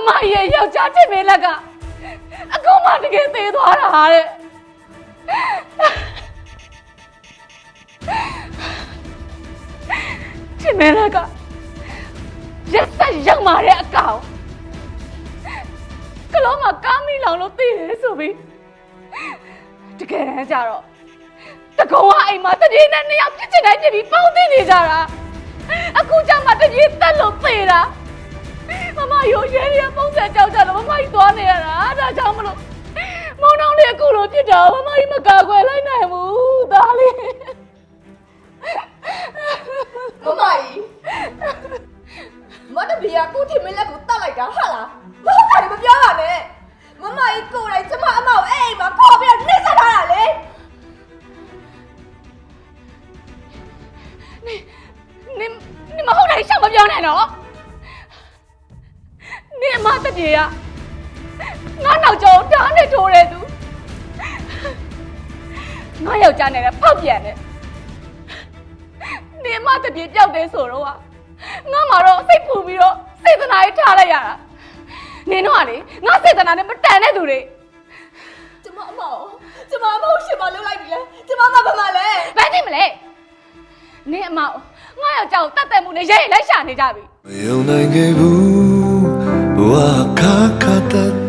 မရဲ့ယောက်ျားချစ်မင်းလက်ကအခုမှတကယ်သေးသွားတာတဲ့ချစ်မင်းလက်ကရက်ဆက်ရောက်มาတဲ့အကောင်ကလုံးမှာကားမီလောင်လို့သိတယ်ဆိုပြီးတကယ်တမ်းကျတော့တကုံကအိမ်မှာတတိနဲ့နှစ်ယောက်ပြစ်ချင်တိုင်းပြစ်ပြီးပေါင်းသိနေကြတာအခုကျမှတကြီးတက်လို့သေတာမမရိုးရဲရဲပုံစံကြောက်ကြတော့မမကြီးသွားနေရတာဒါကြောင့်မလို့မောင်နှောင်းလေးအခုလိုပြစ်တာမမကြီးမကာကွယ်လိုက်နိုင်ဘူးသားလေးမမကြီးမတပီကကိုထင်မင်းလက်ကိုတတ်လိုက်တာဟာလားမဟုတ်တာမပြောပါနဲ့မမကြီးကိုယ်တိုင်ကျမအမောက်အဲ့အိမ်မှာခေါ်ပြီးတော့နှိမ့်ဆက်ထားတာလေ你们后来想不表来了？你妈的爹呀！我老早当然做了都，我要将来跑偏了。你妈的爹叫的说了哇，我妈说谁不比了，谁在哪里查了呀？你哪里？我谁在哪里没带来都嘞？ကျမအမောက်ရှင်မလုပ်လိုက်ပြီလေကျမမဘာမှလဲ白听没嘞？你妈，我要叫大代母的爷爷来下你家呗。没有那个不，我卡卡的。